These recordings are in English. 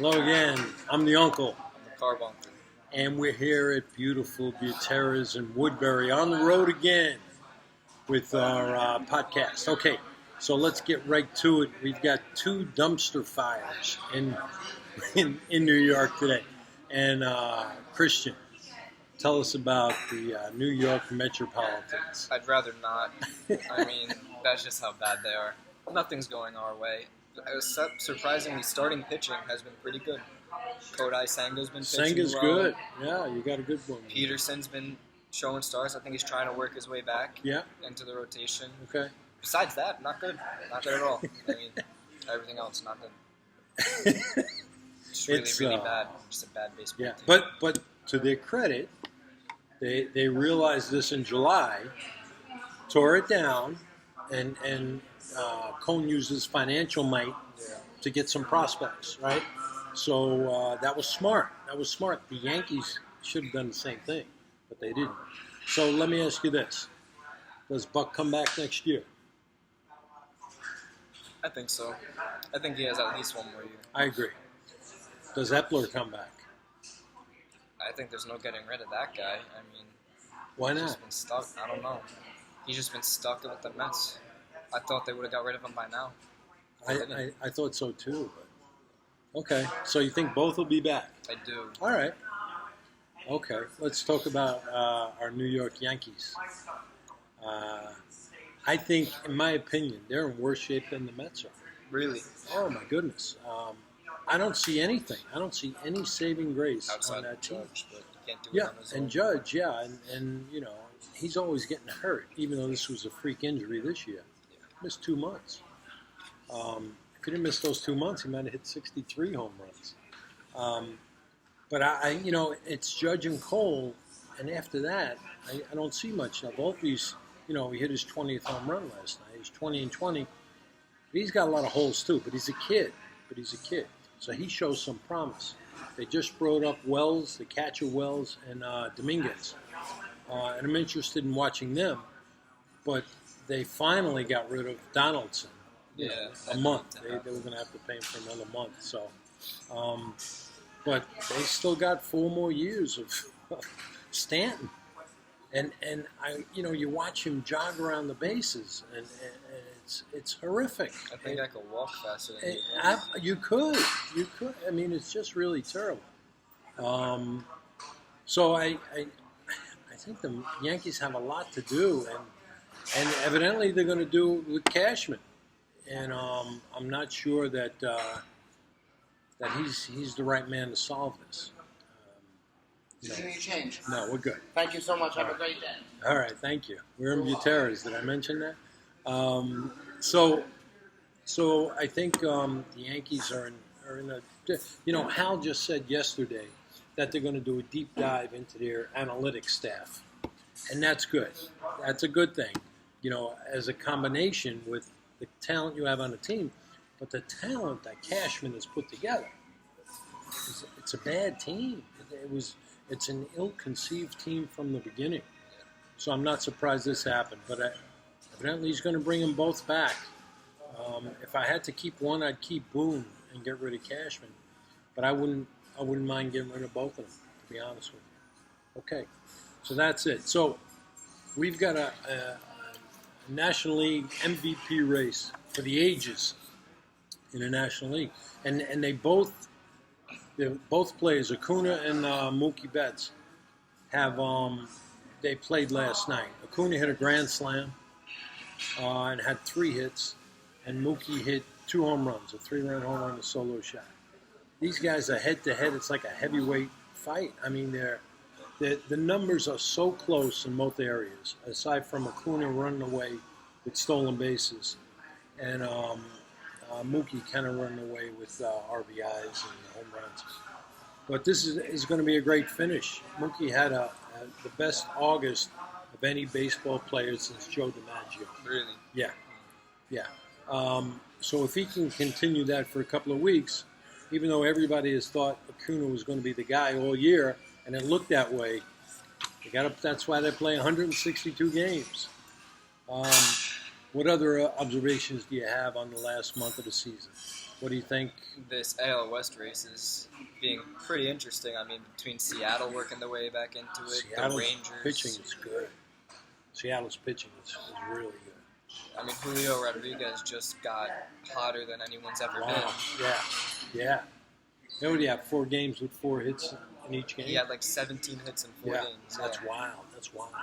Hello again. I'm the uncle, I'm the carbuncle. and we're here at beautiful Buterras in Woodbury on the road again with our podcast. Okay, so let's get right to it. We've got two dumpster fires in New York today. And Christian, tell us about the New York Metropolitans. I'd rather not. I mean, that's just how bad they are. Nothing's going our way. Surprisingly, starting pitching has been pretty good. Kodai Senga's been pitching Senga's well. good. Yeah, you got a good one. Peterson's been showing stars. I think he's trying to work his way back Yeah, into the rotation. okay. Besides that, not good. Not good at all. I mean, everything else, not good. It's really bad. Just a bad baseball Yeah, team. but to their credit, they realized this in July, tore it down, and Cone used his financial might to get some prospects, right? So that was smart. That was smart. The Yankees should have done the same thing, but they didn't. So let me ask you this: does Buck come back next year? I think so. I think he has at least one more year. I agree. Does Epler come back? I think there's no getting rid of that guy. I mean, Why he's not? just been stuck. I don't know. He's just been stuck with the Mets. I thought they would have got rid of him by now. I thought so too. But okay, so you think both will be back? I do. All right. Okay, let's talk about our New York Yankees. I think, in my opinion, they're in worse shape than the Mets are. Really? Oh, my goodness. I don't see anything. I don't see any saving grace Outside on that of team. Judge, but he can't do it Yeah, on his and own. Judge, yeah, and you know, he's always getting hurt, even though this was a freak injury this year. Missed 2 months. If he didn't miss those 2 months, he might have hit 63 home runs. But you know, it's Judge and Cole, and after that, I don't see much. Now, both these, you know, he hit his 20th home run last night. He's 20 and 20. He's got a lot of holes too, but he's a kid. So he shows some promise. They just brought up Wells, the catcher Wells, and Dominguez. And I'm interested in watching them. But they finally got rid of Donaldson. You know, a month. They were going to have to pay him for another month. So, but they still got 4 more years of Stanton. And I, you know, you watch him jog around the bases, and it's horrific. I think I could walk faster than he You could. I mean, it's just really terrible. So I think the Yankees have a lot to do, and evidently they're going to do it with Cashman, and I'm not sure that he's the right man to solve this. Did you change? No, we're good. Thank you so much. Have a great day. All right, thank you. We're in Buterras. Did I mention that? So I think the Yankees are in a. You know, Hal just said yesterday that they're going to do a deep dive into their analytics staff, and that's good. That's a good thing. You know, as a combination with the talent you have on the team, but the talent that Cashman has put together, it's a bad team. It's an ill-conceived team from the beginning. So I'm not surprised this happened. But evidently he's going to bring them both back. If I had to keep one, I'd keep Boone and get rid of Cashman. But I wouldn't mind getting rid of both of them, to be honest with you. Okay, so that's it. So we've got a National League MVP race for the ages in the National League. And they both players, Acuna and Mookie Betts, have they played last night. Acuna hit a grand slam and had 3 hits, and Mookie hit 2 home runs, a 3-run home run, a solo shot. These guys are head-to-head. It's like a heavyweight fight. I mean, the numbers are so close in both areas, aside from Acuna running away with stolen bases, and Mookie kind of running away with RBIs and home runs. But this is going to be a great finish. Mookie had the best August of any baseball player since Joe DiMaggio. Really? Yeah. So if he can continue that for a couple of weeks, even though everybody has thought Acuna was going to be the guy all year, and it looked that way, that's why they play 162 games. What other observations do you have on the last month of the season? What do you think? This AL West race is being pretty interesting. I mean, between Seattle working their way back into it, Seattle's the Rangers. pitching is good. Seattle's pitching is really good. I mean, Julio Rodriguez just got hotter than anyone's ever Wow. Yeah. You know what, do you have 4 games with 4 hits in each game? been. He had like 17 hits in 4 games. That's yeah. wild. That's wild.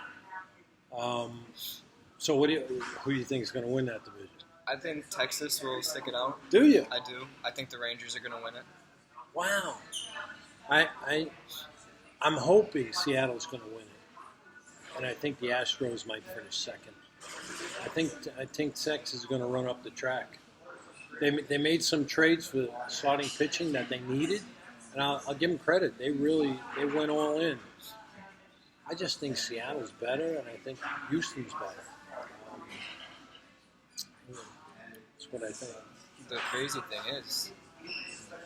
So who do you think is going to win that division? I think Texas will stick it out. Do you? I do. I think the Rangers are going to win it. Wow. I'm hoping Seattle's going to win it, and I think the Astros might finish second. I think Texas is going to run up the track. They made some trades for starting pitching that they needed, and I'll give them credit. They went all in. I just think Seattle's better, and I think Houston's better. That's what I think. The crazy thing is,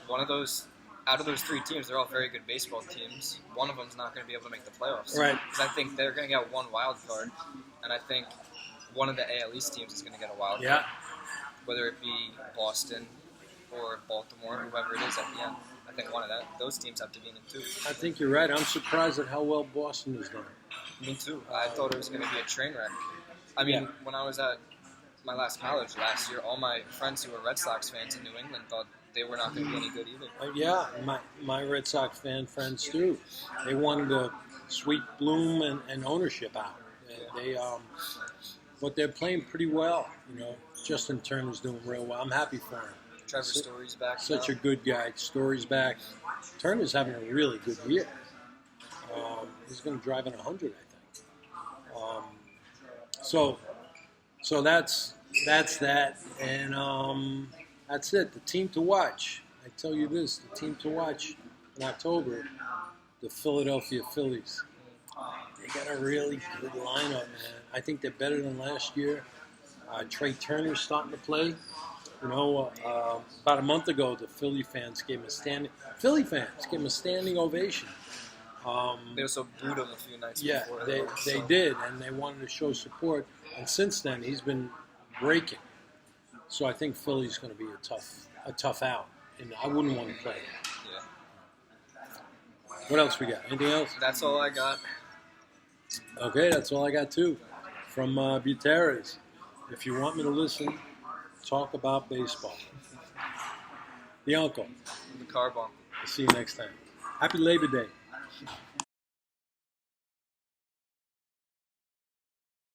out of those 3 teams, they're all very good baseball teams. One of them's not going to be able to make the playoffs. Right. Because I think they're going to get 1 wild card, and I think one of the AL East teams is going to get a wild card. Yeah. Whether it be Boston or Baltimore, whoever it is at the end. I think those teams have to be in it too. I think you're right. I'm surprised at how well Boston has done. Me too. I thought it was going to be a train wreck. I mean, when I was at my last college last year, all my friends who were Red Sox fans in New England thought they were not going to be any good either. Yeah, my Red Sox fan friends too. They wanted to sweep Bloom and ownership out. But they're playing pretty well. Justin Turner's doing real well. I'm happy for him. Trevor Story's back. Such now. a good guy. Story's back. Turner's having a really good year. He's going to drive in 100, I think. So that's that, and that's it. The team to watch. I tell you this: the team to watch in October, the Philadelphia Phillies. They got a really good lineup, man. I think they're better than last year. Trey Turner's starting to play. About a month ago, the Philly fans gave him a standing ovation. They also booed him a few nights Yeah, before. they did, and they wanted to show support. And since then, he's been breaking. So I think Philly's going to be a tough out, and I wouldn't want to play. Yeah. What else we got? Anything else? That's all I got. Okay, that's all I got too. From Buteres. If you want me to listen, talk about baseball. The uncle. The car bomb. See you next time. Happy Labor Day.